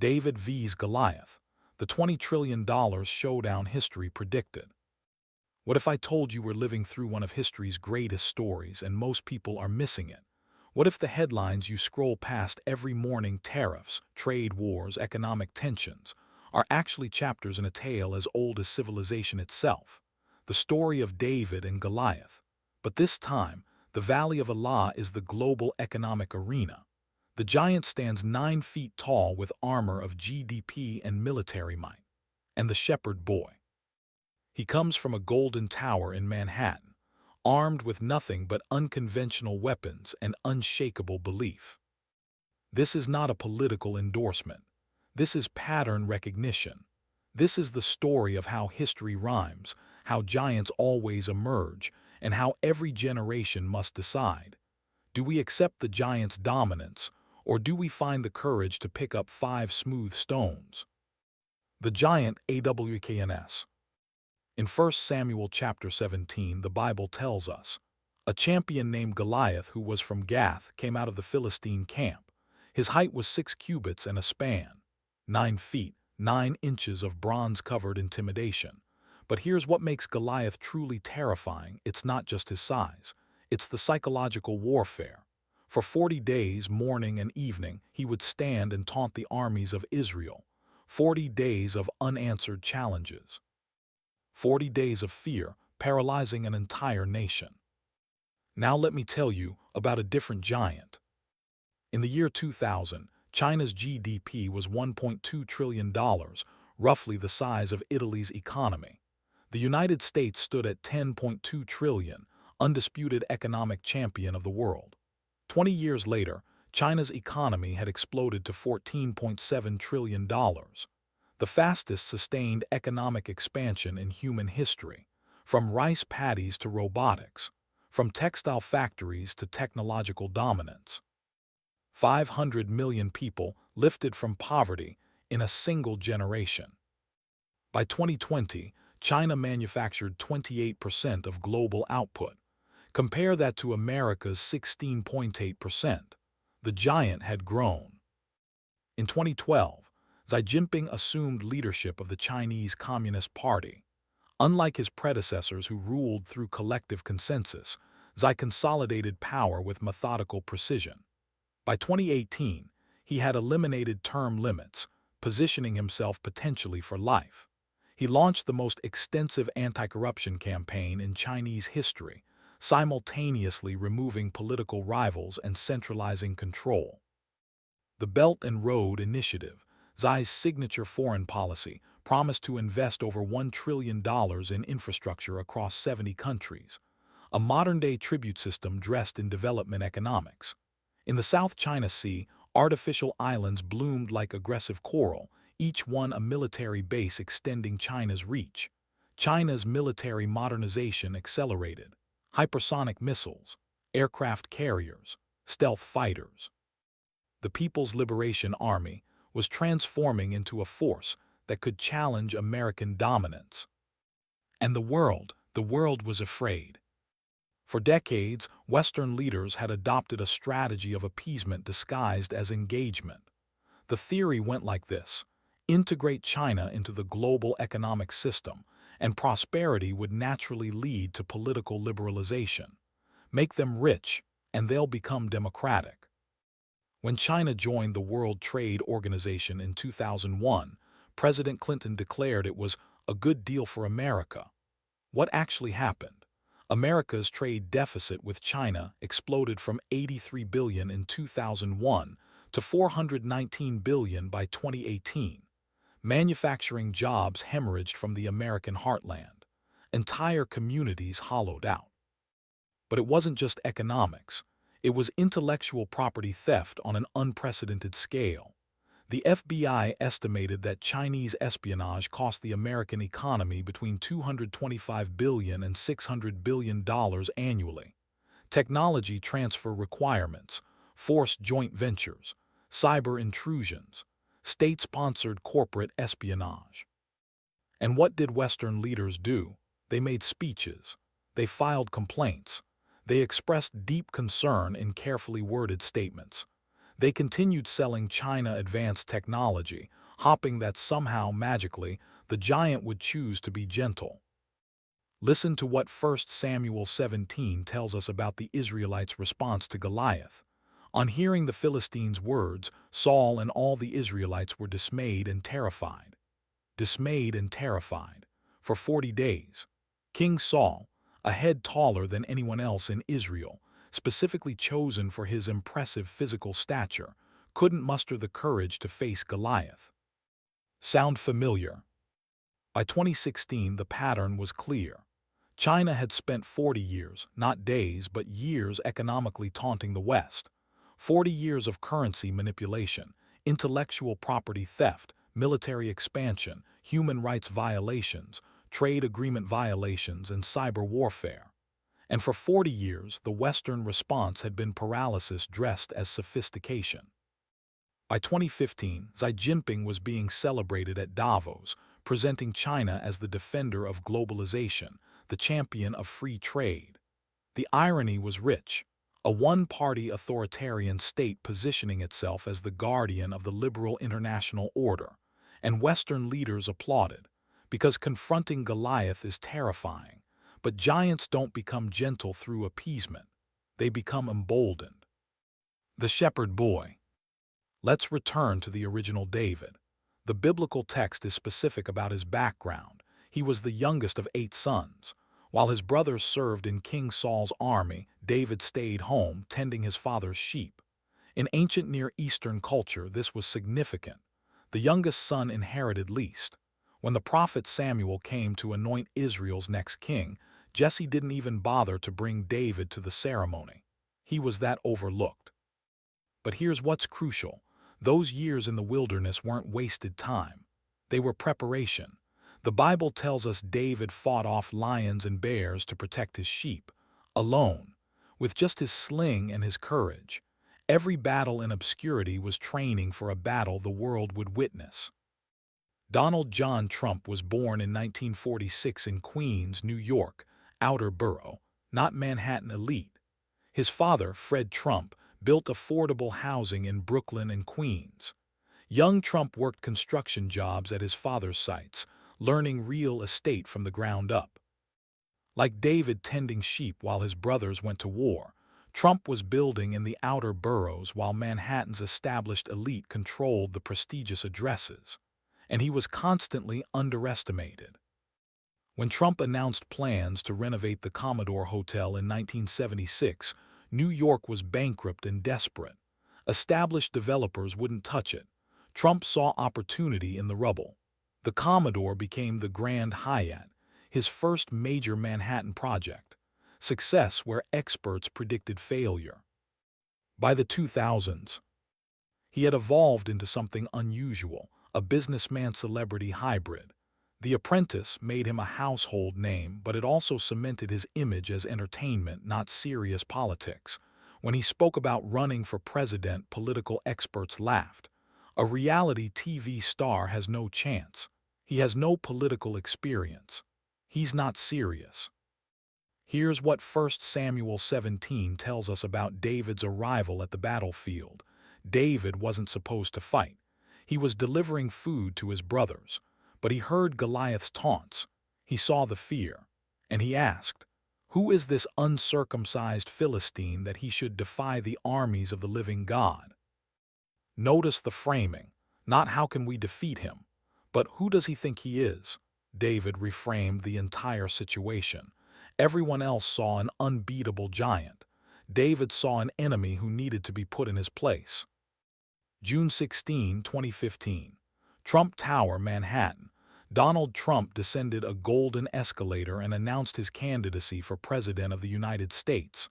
David vs. Goliath, the $20 trillion showdown history predicted. What if I told you we're living through one of history's greatest stories and most people are missing it? What if the headlines you scroll past every morning, tariffs, trade wars, economic tensions, are actually chapters in a tale as old as civilization itself? The story of David and Goliath. But this time, the Valley of Allah is the global economic arena. The giant stands 9 feet tall with armor of GDP and military might. And the shepherd boy. He comes from a golden tower in Manhattan, armed with nothing but unconventional weapons and unshakable belief. This is not a political endorsement. This is pattern recognition. This is the story of how history rhymes, how giants always emerge, and how every generation must decide. Do we accept the giant's dominance, or do we find the courage to pick up 5 smooth stones? The giant AWKNS. In 1 Samuel chapter 17, the Bible tells us, a champion named Goliath who was from Gath came out of the Philistine camp. His height was 6 cubits and a span, 9 feet, 9 inches of bronze-covered intimidation. But here's what makes Goliath truly terrifying. It's not just his size. It's the psychological warfare. For 40 days, morning and evening, he would stand and taunt the armies of Israel. 40 days of unanswered challenges. 40 days of fear, paralyzing an entire nation. Now let me tell you about a different giant. In the year 2000, China's GDP was $1.2 trillion, roughly the size of Italy's economy. The United States stood at $10.2 trillion, undisputed economic champion of the world. 20 years later, China's economy had exploded to $14.7 trillion. The fastest sustained economic expansion in human history, from rice paddies to robotics, from textile factories to technological dominance. 500 million people lifted from poverty in a single generation. By 2020, China manufactured 28% of global output. Compare that to America's 16.8%. The giant had grown. In 2012, Xi Jinping assumed leadership of the Chinese Communist Party. Unlike his predecessors who ruled through collective consensus, Xi consolidated power with methodical precision. By 2018, he had eliminated term limits, positioning himself potentially for life. He launched the most extensive anti-corruption campaign in Chinese history, simultaneously removing political rivals and centralizing control. The Belt and Road Initiative, Xi's signature foreign policy, promised to invest over $1 trillion in infrastructure across 70 countries, a modern-day tribute system dressed in development economics. In the South China Sea, artificial islands bloomed like aggressive coral, each one a military base extending China's reach. China's military modernization accelerated. Hypersonic missiles, aircraft carriers, stealth fighters. The People's Liberation Army was transforming into a force that could challenge American dominance. And the world was afraid. For decades, Western leaders had adopted a strategy of appeasement disguised as engagement. The theory went like this: integrate China into the global economic system, and prosperity would naturally lead to political liberalization. Make them rich, and they'll become democratic. When China joined the World Trade Organization in 2001, President Clinton declared it was a good deal for America. What actually happened? America's trade deficit with China exploded from $83 billion in 2001 to $419 billion by 2018. Manufacturing jobs hemorrhaged from the American heartland. Entire communities hollowed out. But it wasn't just economics. It was intellectual property theft on an unprecedented scale. The FBI estimated that Chinese espionage cost the American economy between $225 billion and $600 billion annually. Technology transfer requirements, forced joint ventures, cyber intrusions, state-sponsored corporate espionage. And what did Western leaders do? They made speeches. They filed complaints. They expressed deep concern in carefully worded statements. They continued selling China advanced technology, hoping that somehow, magically, the giant would choose to be gentle. Listen to what 1 Samuel 17 tells us about the Israelites' response to Goliath. On hearing the Philistines' words, Saul and all the Israelites were dismayed and terrified. Dismayed and terrified. For 40 days. King Saul, a head taller than anyone else in Israel, specifically chosen for his impressive physical stature, couldn't muster the courage to face Goliath. Sound familiar? By 2016, the pattern was clear. China had spent 40 years, not days, but years economically taunting the West. 40 years of currency manipulation, intellectual property theft, military expansion, human rights violations, trade agreement violations, and cyber warfare. And for 40 years, the Western response had been paralysis dressed as sophistication. By 2015, Xi Jinping was being celebrated at Davos, presenting China as the defender of globalization, the champion of free trade. The irony was rich, a one-party authoritarian state positioning itself as the guardian of the liberal international order, and Western leaders applauded, because confronting Goliath is terrifying, but giants don't become gentle through appeasement, they become emboldened. The shepherd boy. Let's return to the original David. The biblical text is specific about his background. He was the youngest of 8 sons. While his brothers served in King Saul's army, David stayed home tending his father's sheep. In ancient Near Eastern culture, this was significant. The youngest son inherited least. When the prophet Samuel came to anoint Israel's next king, Jesse didn't even bother to bring David to the ceremony. He was that overlooked. But here's what's crucial. Those years in the wilderness weren't wasted time. They were preparation. The Bible tells us David fought off lions and bears to protect his sheep, alone, with just his sling and his courage. Every battle in obscurity was training for a battle the world would witness. Donald John Trump was born in 1946 in Queens, New York, outer borough, not Manhattan elite. His father, Fred Trump, built affordable housing in Brooklyn and Queens. Young Trump worked construction jobs at his father's sites, learning real estate from the ground up. Like David tending sheep while his brothers went to war, Trump was building in the outer boroughs while Manhattan's established elite controlled the prestigious addresses. And he was constantly underestimated. When Trump announced plans to renovate the Commodore Hotel in 1976, New York was bankrupt and desperate. Established developers wouldn't touch it. Trump saw opportunity in the rubble. The Commodore became the Grand Hyatt, his first major Manhattan project. Success where experts predicted failure. By the 2000s, he had evolved into something unusual, a businessman-celebrity hybrid. The Apprentice made him a household name, but it also cemented his image as entertainment, not serious politics. When he spoke about running for president, political experts laughed. A reality TV star has no chance. He has no political experience. He's not serious. Here's what 1 Samuel 17 tells us about David's arrival at the battlefield. David wasn't supposed to fight. He was delivering food to his brothers. But he heard Goliath's taunts. He saw the fear. And he asked, "Who is this uncircumcised Philistine that he should defy the armies of the living God?" Notice the framing. Not how can we defeat him, but who does he think he is? David reframed the entire situation. Everyone else saw an unbeatable giant. David saw an enemy who needed to be put in his place. June 16, 2015. Trump Tower, Manhattan. Donald Trump descended a golden escalator and announced his candidacy for President of the United States.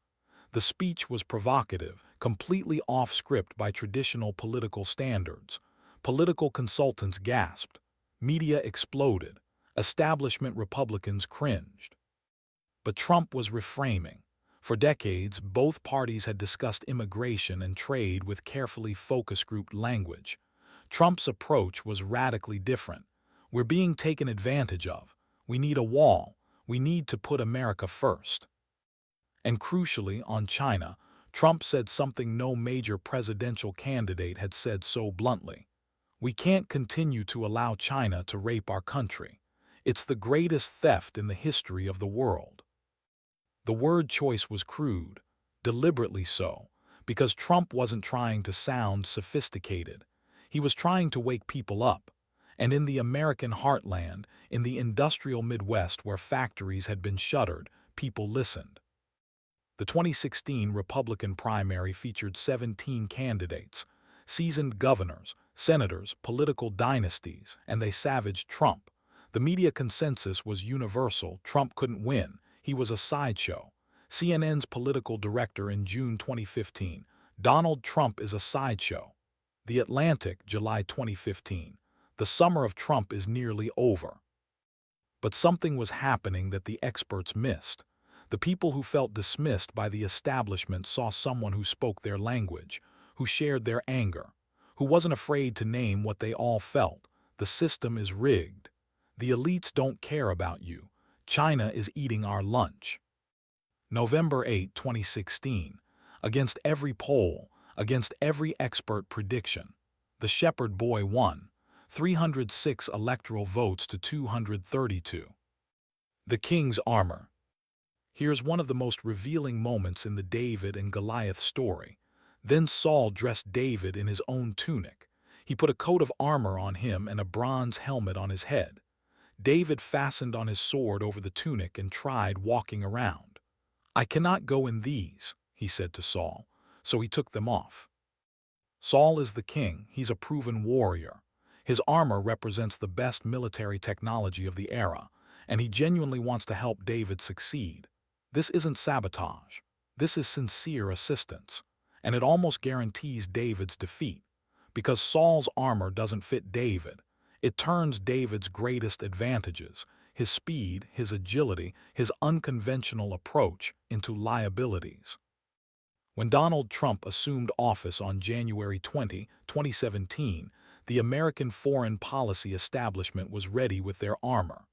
The speech was provocative, completely off script by traditional political standards. Political consultants gasped. Media exploded. Establishment Republicans cringed. But Trump was reframing. For decades, both parties had discussed immigration and trade with carefully focus-grouped language. Trump's approach was radically different. We're being taken advantage of. We need a wall. We need to put America first. And crucially, on China, Trump said something no major presidential candidate had said so bluntly. "We can't continue to allow China to rape our country. It's the greatest theft in the history of the world." The word choice was crude, deliberately so, because Trump wasn't trying to sound sophisticated. He was trying to wake people up. And in the American heartland, in the industrial Midwest where factories had been shuttered, people listened. The 2016 Republican primary featured 17 candidates, seasoned governors, senators, political dynasties, and they savaged Trump. The media consensus was universal: Trump couldn't win. He was a sideshow. CNN's political director in June 2015, "Donald Trump is a sideshow." The Atlantic, July 2015, "The summer of Trump is nearly over." But something was happening that the experts missed. The people who felt dismissed by the establishment saw someone who spoke their language, who shared their anger, who wasn't afraid to name what they all felt. The system is rigged. The elites don't care about you. China is eating our lunch. November 8, 2016. Against every poll, against every expert prediction, the Shepherd Boy won, 306 electoral votes to 232. The King's Armor. Here's one of the most revealing moments in the David and Goliath story. Then Saul dressed David in his own tunic. He put a coat of armor on him and a bronze helmet on his head. David fastened on his sword over the tunic and tried walking around. "I cannot go in these," he said to Saul, so he took them off. Saul is the king. He's a proven warrior. His armor represents the best military technology of the era, and he genuinely wants to help David succeed. This isn't sabotage. This is sincere assistance, and it almost guarantees David's defeat, because Saul's armor doesn't fit David. It turns David's greatest advantages, his speed, his agility, his unconventional approach, into liabilities. When Donald Trump assumed office on January 20, 2017, the American foreign policy establishment was ready with their armor.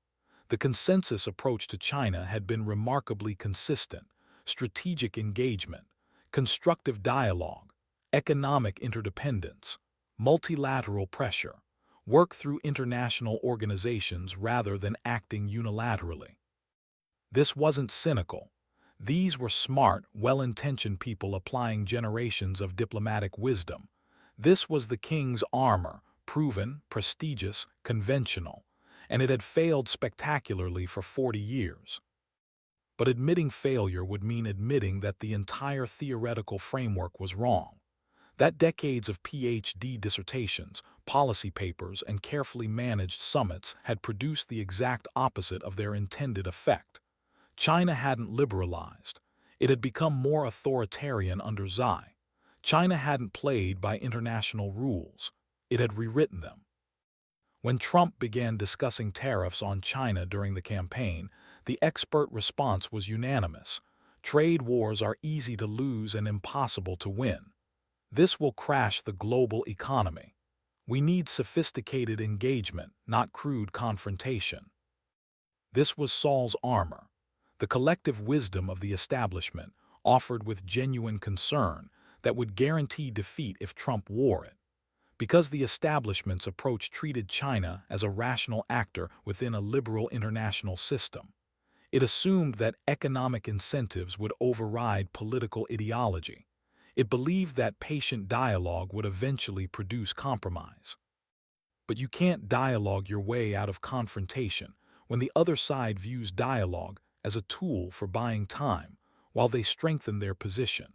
The consensus approach to China had been remarkably consistent: strategic engagement, constructive dialogue, economic interdependence, multilateral pressure, work through international organizations rather than acting unilaterally. This wasn't cynical. These were smart, well-intentioned people applying generations of diplomatic wisdom. This was the king's armor, proven, prestigious, conventional, and it had failed spectacularly for 40 years. But admitting failure would mean admitting that the entire theoretical framework was wrong. That decades of PhD dissertations, policy papers, and carefully managed summits had produced the exact opposite of their intended effect. China hadn't liberalized. It had become more authoritarian under Xi. China hadn't played by international rules. It had rewritten them. When Trump began discussing tariffs on China during the campaign, the expert response was unanimous: trade wars are easy to lose and impossible to win. This will crash the global economy. We need sophisticated engagement, not crude confrontation. This was Saul's armor, the collective wisdom of the establishment, offered with genuine concern, that would guarantee defeat if Trump wore it. Because the establishment's approach treated China as a rational actor within a liberal international system. It assumed that economic incentives would override political ideology. It believed that patient dialogue would eventually produce compromise. But you can't dialogue your way out of confrontation when the other side views dialogue as a tool for buying time while they strengthen their position.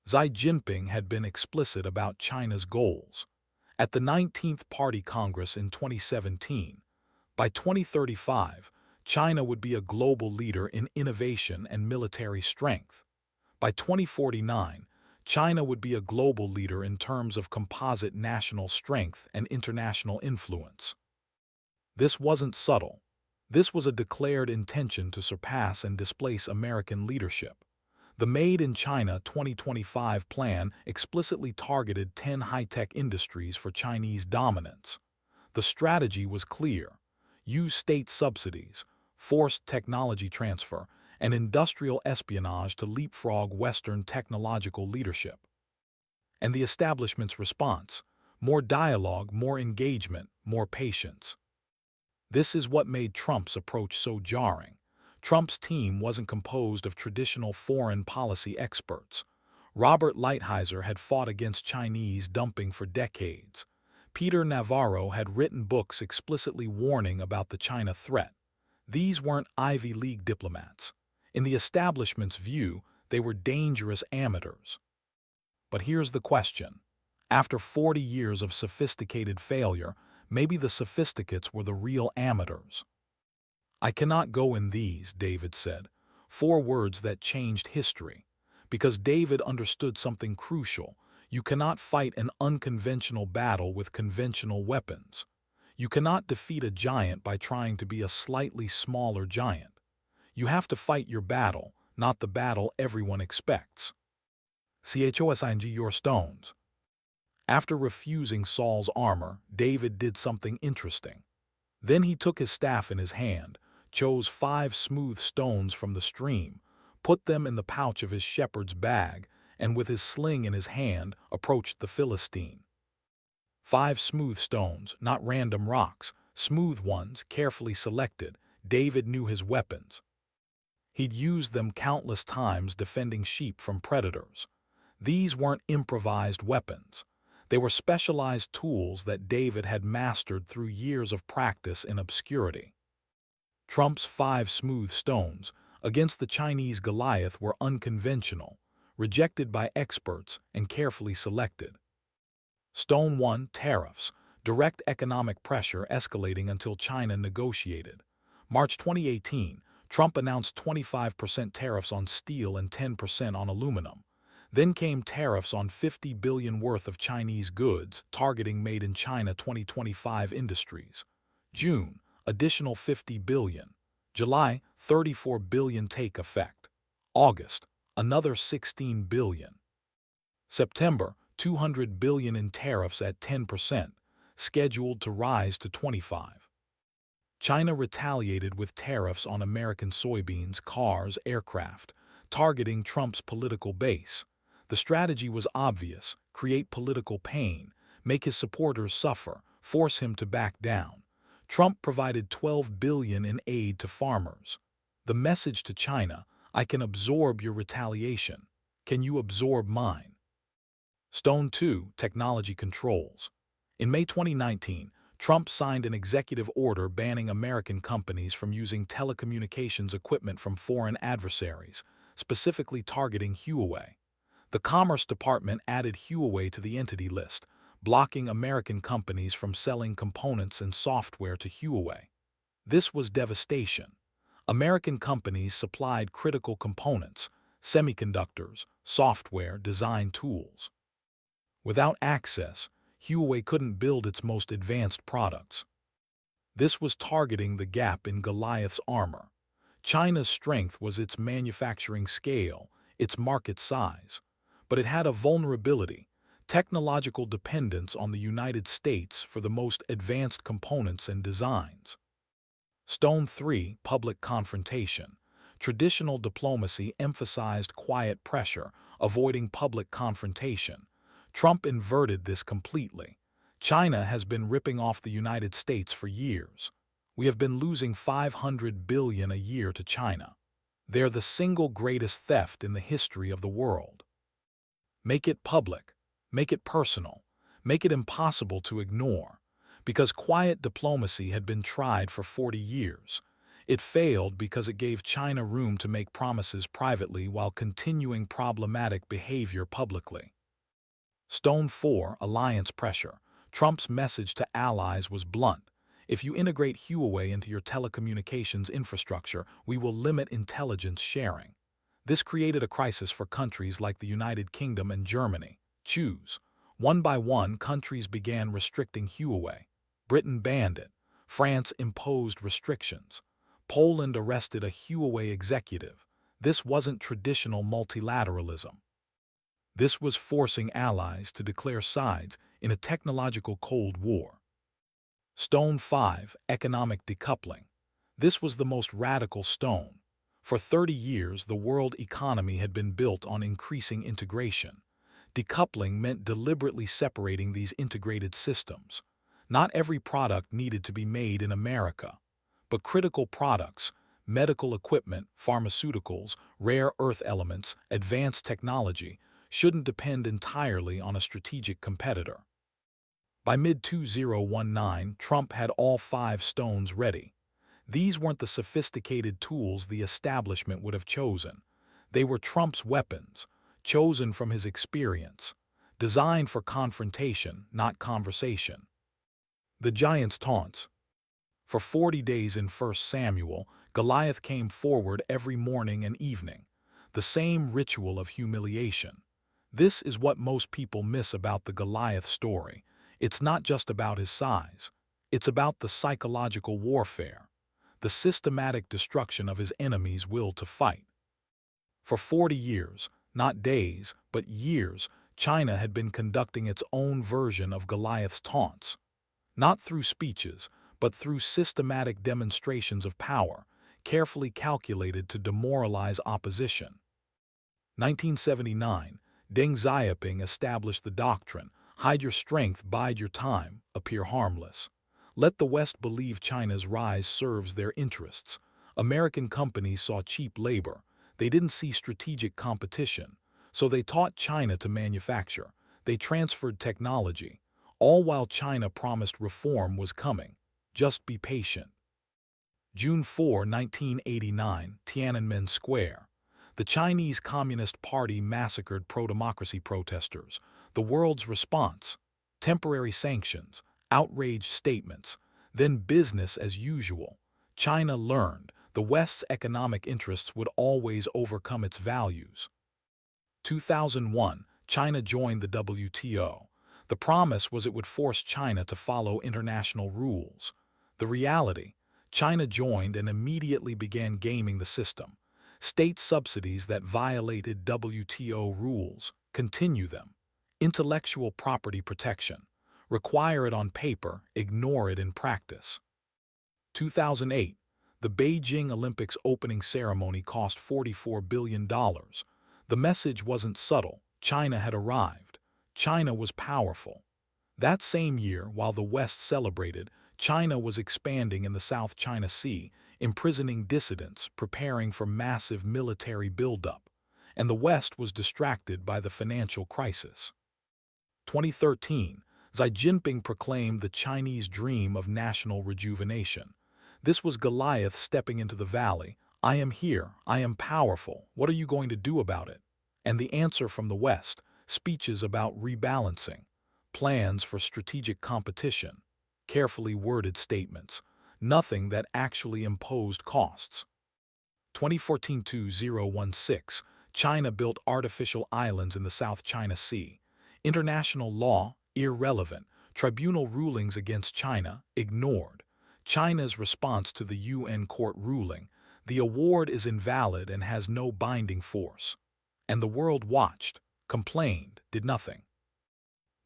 Xi Jinping had been explicit about China's goals. At the 19th Party Congress in 2017, by 2035, China would be a global leader in innovation and military strength. By 2049, China would be a global leader in terms of composite national strength and international influence. This wasn't subtle. This was a declared intention to surpass and displace American leadership. The Made in China 2025 plan explicitly targeted 10 high-tech industries for Chinese dominance. The strategy was clear: use state subsidies, forced technology transfer, and industrial espionage to leapfrog Western technological leadership. And the establishment's response: more dialogue, more engagement, more patience. This is what made Trump's approach so jarring. Trump's team wasn't composed of traditional foreign policy experts. Robert Lighthizer had fought against Chinese dumping for decades. Peter Navarro had written books explicitly warning about the China threat. These weren't Ivy League diplomats. In the establishment's view, they were dangerous amateurs. But here's the question. After 40 years of sophisticated failure, maybe the sophisticates were the real amateurs. "I cannot go in these," David said. 4 words that changed history. Because David understood something crucial. You cannot fight an unconventional battle with conventional weapons. You cannot defeat a giant by trying to be a slightly smaller giant. You have to fight your battle, not the battle everyone expects. Chosing your stones. After refusing Saul's armor, David did something interesting. Then he took his staff in his hand, chose 5 smooth stones from the stream, put them in the pouch of his shepherd's bag, and with his sling in his hand, approached the Philistine. 5 smooth stones, not random rocks, smooth ones, carefully selected. David knew his weapons. He'd used them countless times defending sheep from predators. These weren't improvised weapons. They were specialized tools that David had mastered through years of practice in obscurity. Trump's 5 smooth stones against the Chinese Goliath were unconventional, rejected by experts, and carefully selected. Stone 1: tariffs, direct economic pressure escalating until China negotiated. March 2018, Trump announced 25% tariffs on steel and 10% on aluminum. Then came tariffs on $50 billion worth of Chinese goods, targeting Made in China 2025 industries. June, additional $50 billion. July, $34 billion take effect. August, another $16 billion. September, $200 billion in tariffs at 10%, scheduled to rise to 25%. China retaliated with tariffs on American soybeans, cars, aircraft, targeting Trump's political base. The strategy was obvious: create political pain, make his supporters suffer, force him to back down. Trump provided $12 billion in aid to farmers. The message to China: I can absorb your retaliation. Can you absorb mine? Stone 2: technology controls. In May 2019, Trump signed an executive order banning American companies from using telecommunications equipment from foreign adversaries, specifically targeting Huawei. The Commerce Department added Huawei to the entity list, blocking American companies from selling components and software to Huawei. This was devastation. American companies supplied critical components, semiconductors, software, design tools. Without access, Huawei couldn't build its most advanced products. This was targeting the gap in Goliath's armor. China's strength was its manufacturing scale, its market size. But it had a vulnerability: technological dependence on the United States for the most advanced components and designs. Stone 3: public confrontation. Traditional diplomacy emphasized quiet pressure, avoiding public confrontation. Trump inverted this completely. China has been ripping off the United States for years. We have been losing $500 billion a year to China. They're the single greatest theft in the history of the world. Make it public, make it personal, make it impossible to ignore. Because quiet diplomacy had been tried for 40 years. It failed because it gave China room to make promises privately while continuing problematic behavior publicly. Stone 4: alliance pressure. Trump's message to allies was blunt: if you integrate Huawei into your telecommunications infrastructure, we will limit intelligence sharing. This created a crisis for countries like the United Kingdom and Germany. Choose. One by one, countries began restricting Huawei. Britain banned it. France imposed restrictions. Poland arrested a Huawei executive. This wasn't traditional multilateralism. This was forcing allies to declare sides in a technological Cold War. Stone 5: economic decoupling. This was the most radical stone. For 30 years, the world economy had been built on increasing integration. Decoupling meant deliberately separating these integrated systems. Not every product needed to be made in America, but critical products, medical equipment, pharmaceuticals, rare earth elements, advanced technology, shouldn't depend entirely on a strategic competitor. By mid-2019, Trump had all 5 stones ready. These weren't the sophisticated tools the establishment would have chosen. They were Trump's weapons, chosen from his experience, designed for confrontation, not conversation. The giant's taunts. For 40 days in 1 Samuel, Goliath came forward every morning and evening, the same ritual of humiliation. This is what most people miss about the Goliath story. It's not just about his size. It's about the psychological warfare, the systematic destruction of his enemies' will to fight. For 40 years, not days, but years, China had been conducting its own version of Goliath's taunts. Not through speeches, but through systematic demonstrations of power, carefully calculated to demoralize opposition. 1979, Deng Xiaoping established the doctrine, hide your strength, bide your time, appear harmless. Let the West believe China's rise serves their interests. American companies saw cheap labor. They didn't see strategic competition. So they taught China to manufacture. They transferred technology. All while China promised reform was coming. Just be patient. June 4, 1989, Tiananmen Square. The Chinese Communist Party massacred pro-democracy protesters. The world's response: temporary sanctions, outraged statements, then business as usual. China learned the West's economic interests would always overcome its values. 2001, China joined the WTO. The promise was it would force China to follow international rules. The reality: China joined and immediately began gaming the system. State subsidies that violated WTO rules, continue them. Intellectual property protection: require it on paper, ignore it in practice. 2008, the Beijing Olympics opening ceremony cost $44 billion. The message wasn't subtle. China had arrived. China was powerful. That same year, while the West celebrated, China was expanding in the South China Sea, imprisoning dissidents, preparing for massive military buildup. And the West was distracted by the financial crisis. 2013, Xi Jinping proclaimed the Chinese dream of national rejuvenation. This was Goliath stepping into the valley. I am here. I am powerful. What are you going to do about it? And the answer from the West: speeches about rebalancing, plans for strategic competition, carefully worded statements, nothing that actually imposed costs. 2014-2016, China built artificial islands in the South China Sea. International law, irrelevant. Tribunal rulings against China, ignored. China's response to the UN court ruling: the award is invalid and has no binding force. And the world watched, complained, did nothing.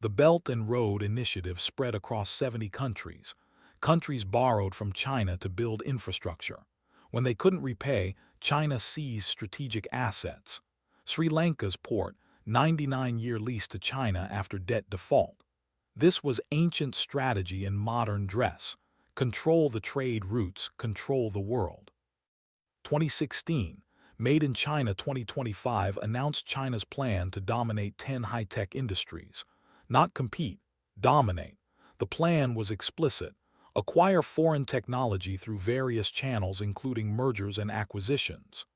The Belt and Road Initiative spread across 70 countries. Countries borrowed from China to build infrastructure. When they couldn't repay, China seized strategic assets. Sri Lanka's port, 99-year lease to China after debt default. This was ancient strategy in modern dress. Control the trade routes, control the world. 2016, Made in China 2025 announced China's plan to dominate 10 high-tech industries. Not compete, dominate. The plan was explicit: acquire foreign technology through various channels including mergers and acquisitions.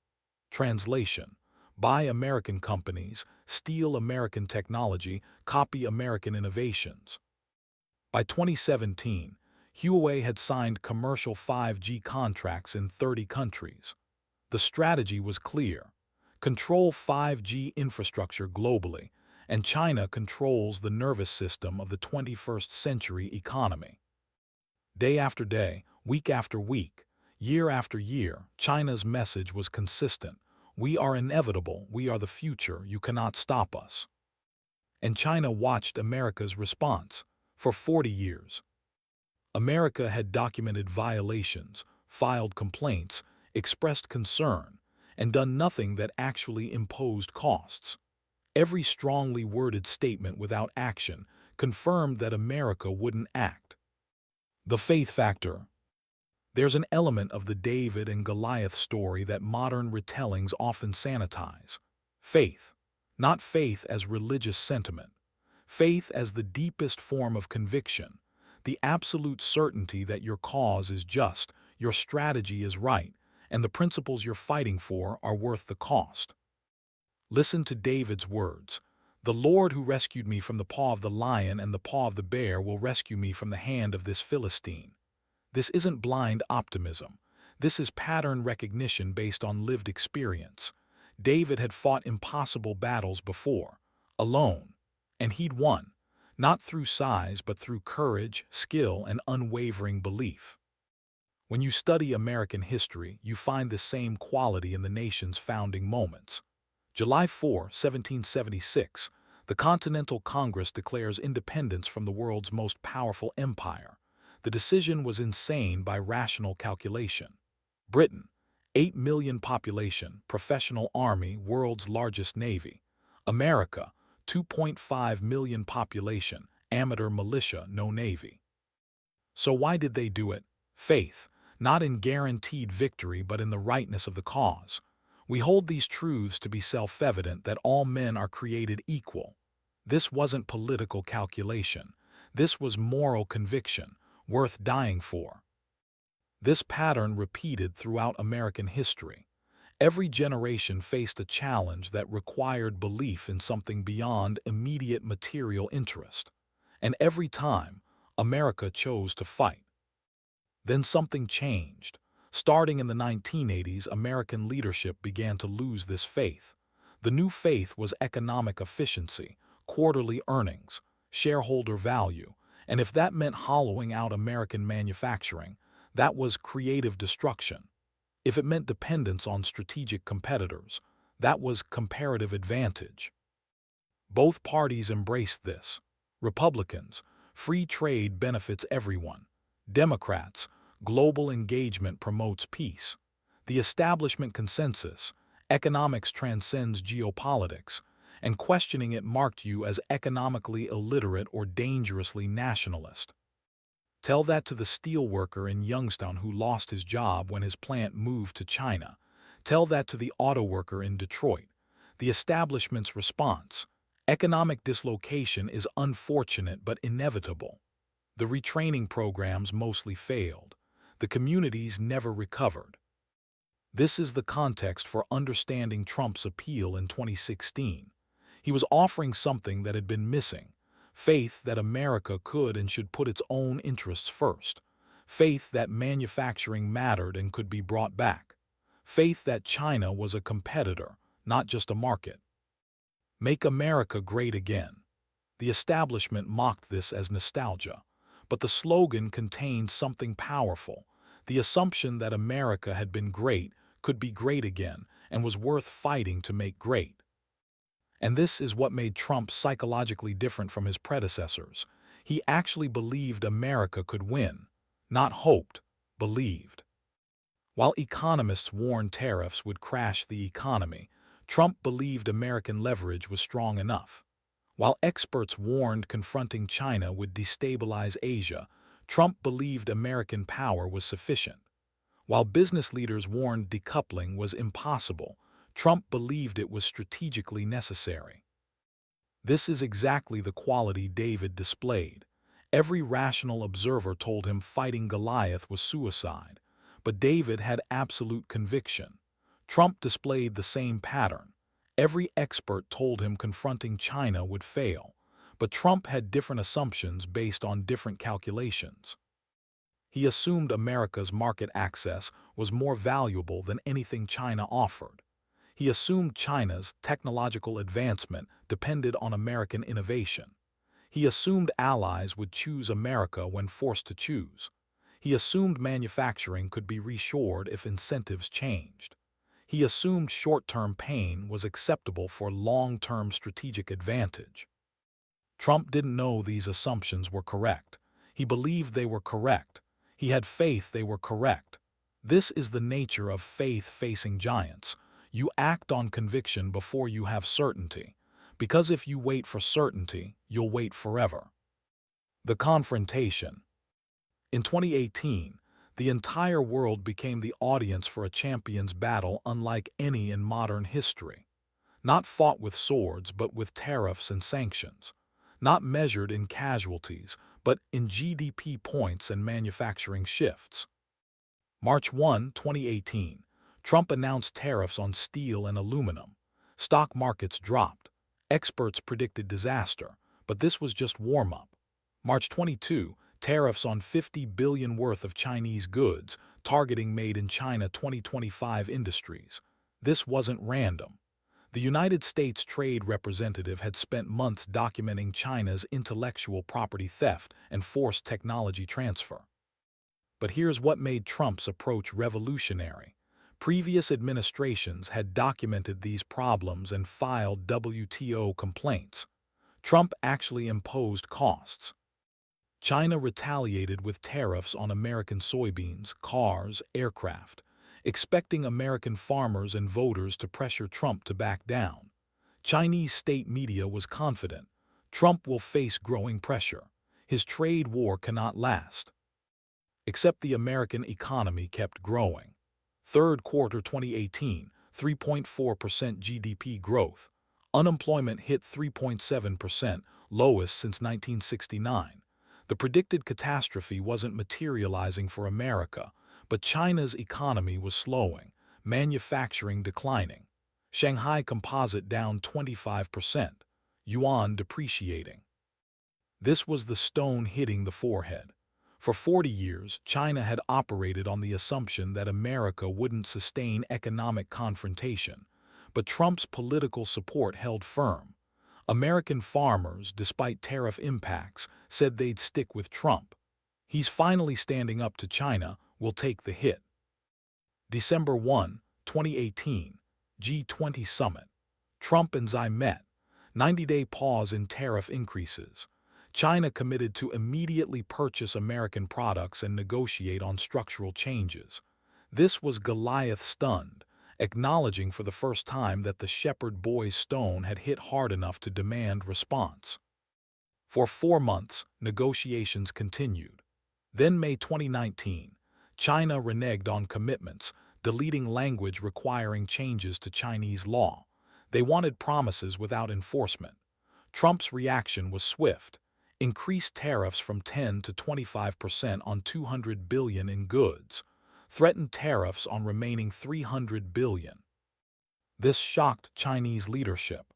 Translation: buy American companies, steal American technology, copy American innovations. By 2017, Huawei had signed commercial 5G contracts in 30 countries. The strategy was clear: control 5G infrastructure globally, and China controls the nervous system of the 21st century economy. Day after day, week after week, year after year, China's message was consistent: we are inevitable, we are the future, you cannot stop us. And China watched America's response. For 40 years, America had documented violations, filed complaints, expressed concern, and done nothing that actually imposed costs. Every strongly worded statement without action confirmed that America wouldn't act. The faith factor. There's an element of the David and Goliath story that modern retellings often sanitize. Faith. Not faith as religious sentiment. Faith as the deepest form of conviction. The absolute certainty that your cause is just, your strategy is right, and the principles you're fighting for are worth the cost. Listen to David's words. The Lord who rescued me from the paw of the lion and the paw of the bear will rescue me from the hand of this Philistine. This isn't blind optimism. This is pattern recognition based on lived experience. David had fought impossible battles before, alone, and he'd won, not through size but through courage, skill, and unwavering belief. When you study American history, you find the same quality in the nation's founding moments. July 4, 1776, the Continental Congress declares independence from the world's most powerful empire. The decision was insane by rational calculation. Britain, 8 million population, professional army, world's largest navy. America, 2.5 million population, amateur militia, no navy. So why did they do it? Faith, not in guaranteed victory but in the rightness of the cause. We hold these truths to be self-evident that all men are created equal. This wasn't political calculation. This was moral conviction, worth dying for. This pattern repeated throughout American history. Every generation faced a challenge that required belief in something beyond immediate material interest. And every time, America chose to fight. Then something changed. Starting in the 1980s, American leadership began to lose this faith. The new faith was economic efficiency, quarterly earnings, shareholder value, and if that meant hollowing out American manufacturing, that was creative destruction. If it meant dependence on strategic competitors, that was comparative advantage. Both parties embraced this. Republicans, free trade benefits everyone. Democrats, global engagement promotes peace. The establishment consensus, economics transcends geopolitics, and questioning it marked you as economically illiterate or dangerously nationalist. Tell that to the steelworker in Youngstown who lost his job when his plant moved to China. Tell that to the auto worker in Detroit. The establishment's response: economic dislocation is unfortunate but inevitable. The retraining programs mostly failed. The communities never recovered. This is the context for understanding Trump's appeal in 2016. He was offering something that had been missing: faith that America could and should put its own interests first. Faith that manufacturing mattered and could be brought back. Faith that China was a competitor, not just a market. Make America great again. The establishment mocked this as nostalgia, but the slogan contained something powerful: the assumption that America had been great, could be great again, and was worth fighting to make great. And this is what made Trump psychologically different from his predecessors. He actually believed America could win. Not hoped, believed. While economists warned tariffs would crash the economy, Trump believed American leverage was strong enough. While experts warned confronting China would destabilize Asia, Trump believed American power was sufficient. While business leaders warned decoupling was impossible, Trump believed it was strategically necessary. This is exactly the quality David displayed. Every rational observer told him fighting Goliath was suicide, but David had absolute conviction. Trump displayed the same pattern. Every expert told him confronting China would fail, but Trump had different assumptions based on different calculations. He assumed America's market access was more valuable than anything China offered. He assumed China's technological advancement depended on American innovation. He assumed allies would choose America when forced to choose. He assumed manufacturing could be reshored if incentives changed. He assumed short-term pain was acceptable for long-term strategic advantage. Trump didn't know these assumptions were correct. He believed they were correct. He had faith they were correct. This is the nature of faith facing giants. You act on conviction before you have certainty, because if you wait for certainty, you'll wait forever. The confrontation. In 2018, the entire world became the audience for a champions battle unlike any in modern history. Not fought with swords, but with tariffs and sanctions. Not measured in casualties, but in GDP points and manufacturing shifts. March 1, 2018, Trump announced tariffs on steel and aluminum. Stock markets dropped. Experts predicted disaster, but this was just warm-up. March 22, tariffs on $50 billion worth of Chinese goods, targeting Made in China 2025 industries. This wasn't random. The United States Trade Representative had spent months documenting China's intellectual property theft and forced technology transfer. But here's what made Trump's approach revolutionary. Previous administrations had documented these problems and filed WTO complaints. Trump actually imposed costs. China retaliated with tariffs on American soybeans, cars, aircraft, expecting American farmers and voters to pressure Trump to back down. Chinese state media was confident. Trump will face growing pressure. His trade war cannot last. Except the American economy kept growing. Third quarter 2018, 3.4% GDP growth. Unemployment hit 3.7%, lowest since 1969. The predicted catastrophe wasn't materializing for America, but China's economy was slowing, manufacturing declining. Shanghai Composite down 25%, yuan depreciating. This was the stone hitting the forehead. For 40 years, China had operated on the assumption that America wouldn't sustain economic confrontation, but Trump's political support held firm. American farmers, despite tariff impacts, said they'd stick with Trump. He's finally standing up to China, will take the hit. December 1, 2018, G20 Summit. Trump and Xi met. 90-day pause in tariff increases. China committed to immediately purchase American products and negotiate on structural changes. This was Goliath stunned, acknowledging for the first time that the shepherd boy's stone had hit hard enough to demand response. For 4 months, negotiations continued. Then May 2019, China reneged on commitments, deleting language requiring changes to Chinese law. They wanted promises without enforcement. Trump's reaction was swift. Increased tariffs from 10 to 25% on $200 billion in goods, threatened tariffs on remaining $300 billion. This shocked Chinese leadership.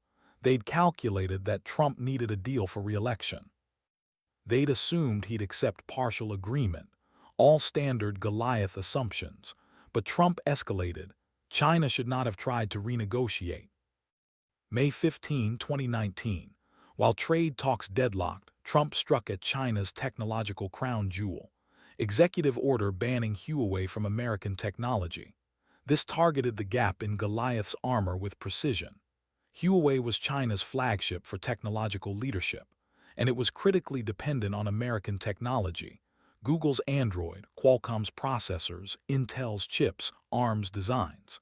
They'd calculated that Trump needed a deal for re-election. They'd assumed he'd accept partial agreement, all standard Goliath assumptions, but Trump escalated. China should not have tried to renegotiate. May 15, 2019, while trade talks deadlocked, Trump struck at China's technological crown jewel, executive order banning Huawei from American technology. This targeted the gap in Goliath's armor with precision. Huawei was China's flagship for technological leadership, and it was critically dependent on American technology. Google's Android, Qualcomm's processors, Intel's chips, ARM's designs.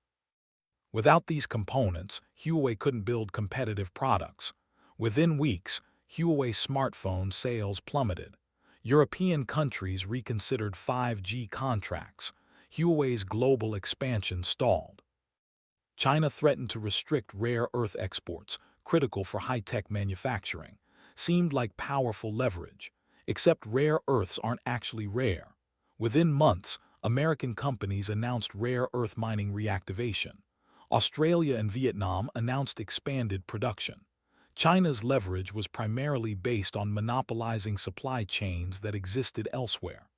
Without these components, Huawei couldn't build competitive products. Within weeks, Huawei smartphone sales plummeted. European countries reconsidered 5G contracts. Huawei's global expansion stalled. China threatened to restrict rare earth exports, critical for high-tech manufacturing. Seemed like powerful leverage, except rare earths aren't actually rare. Within months, American companies announced rare earth mining reactivation. Australia and Vietnam announced expanded production. China's leverage was primarily based on monopolizing supply chains that existed elsewhere.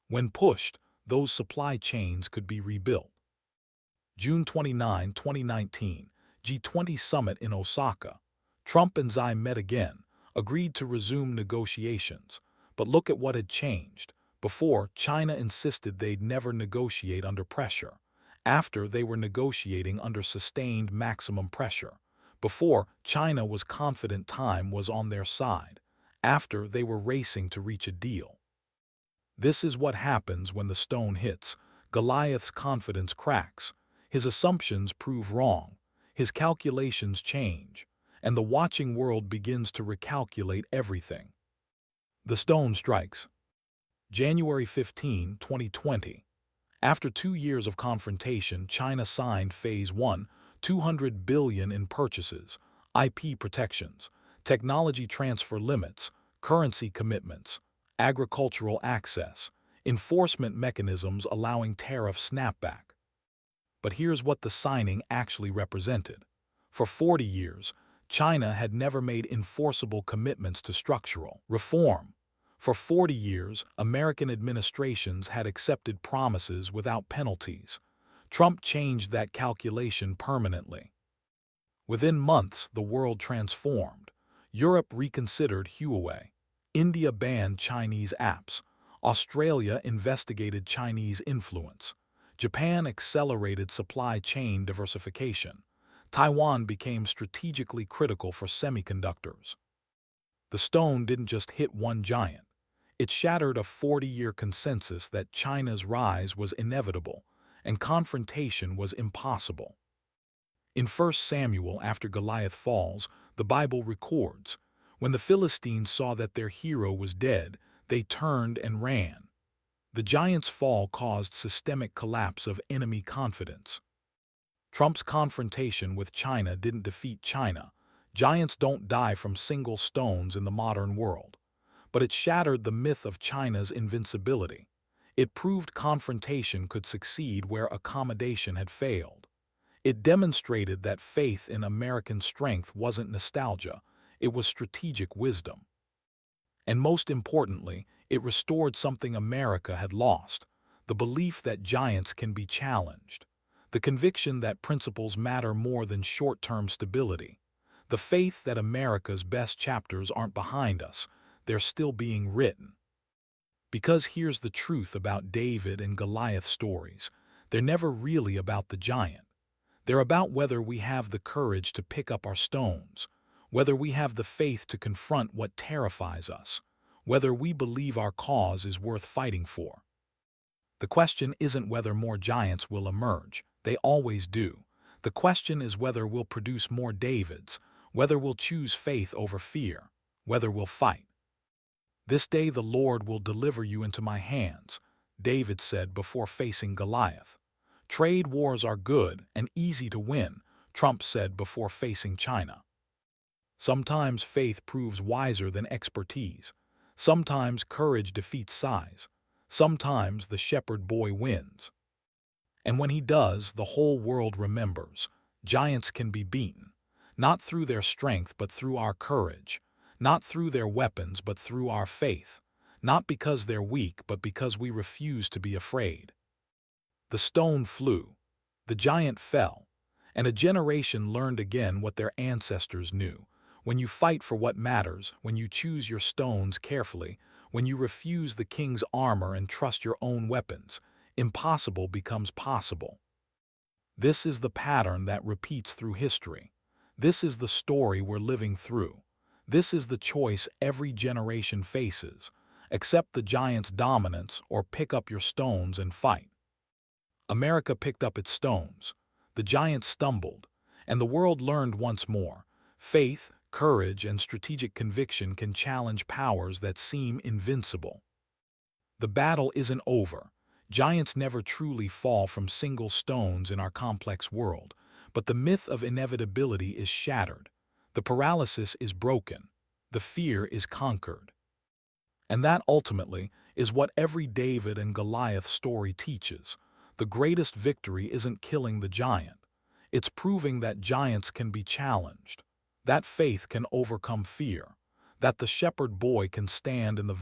When pushed, those supply chains could be rebuilt. June 29, 2019, G20 Summit in Osaka. Trump and Xi met again, agreed to resume negotiations. But look at what had changed. Before, China insisted they'd never negotiate under pressure. After, they were negotiating under sustained maximum pressure. Before, China was confident time was on their side. After, they were racing to reach a deal. This is what happens when the stone hits. Goliath's confidence cracks. His assumptions prove wrong, his calculations change, and the watching world begins to recalculate everything. The stone strikes. January 15, 2020. After 2 years of confrontation, China signed Phase 1, $200 billion in purchases, IP protections, technology transfer limits, currency commitments, agricultural access, enforcement mechanisms allowing tariff snapback. But here's what the signing actually represented. For 40 years, China had never made enforceable commitments to structural reform. For 40 years, American administrations had accepted promises without penalties. Trump changed that calculation permanently. Within months, the world transformed. Europe reconsidered Huawei. India banned Chinese apps. Australia investigated Chinese influence. Japan accelerated supply chain diversification. Taiwan became strategically critical for semiconductors. The stone didn't just hit one giant. It shattered a 40-year consensus that China's rise was inevitable and confrontation was impossible. In 1 Samuel, after Goliath falls, the Bible records, when the Philistines saw that their hero was dead, they turned and ran. The giant's fall caused systemic collapse of enemy confidence. Trump's confrontation with China didn't defeat China. Giants don't die from single stones in the modern world. But it shattered the myth of China's invincibility. It proved confrontation could succeed where accommodation had failed. It demonstrated that faith in American strength wasn't nostalgia, it was strategic wisdom. And most importantly, it restored something America had lost, the belief that giants can be challenged, the conviction that principles matter more than short-term stability, the faith that America's best chapters aren't behind us, they're still being written. Because here's the truth about David and Goliath stories, they're never really about the giant. They're about whether we have the courage to pick up our stones, whether we have the faith to confront what terrifies us, whether we believe our cause is worth fighting for. The question isn't whether more giants will emerge, they always do. The question is whether we'll produce more Davids, whether we'll choose faith over fear, whether we'll fight. "This day the Lord will deliver you into my hands," David said before facing Goliath. "Trade wars are good and easy to win," Trump said before facing China. Sometimes faith proves wiser than expertise. Sometimes courage defeats size. Sometimes the shepherd boy wins. And when he does, the whole world remembers. Giants can be beaten, not through their strength but through our courage, not through their weapons but through our faith, not because they're weak but because we refuse to be afraid. The stone flew, the giant fell, and a generation learned again what their ancestors knew. When you fight for what matters, when you choose your stones carefully, when you refuse the king's armor and trust your own weapons, impossible becomes possible. This is the pattern that repeats through history. This is the story we're living through. This is the choice every generation faces. Accept the giant's dominance or pick up your stones and fight. America picked up its stones. The giant stumbled, and the world learned once more. Faith, courage, and strategic conviction can challenge powers that seem invincible. The battle isn't over. Giants never truly fall from single stones in our complex world, but the myth of inevitability is shattered. The paralysis is broken. The fear is conquered. And that ultimately is what every David and Goliath story teaches. The greatest victory isn't killing the giant. It's proving that giants can be challenged, that faith can overcome fear, that the shepherd boy can stand in the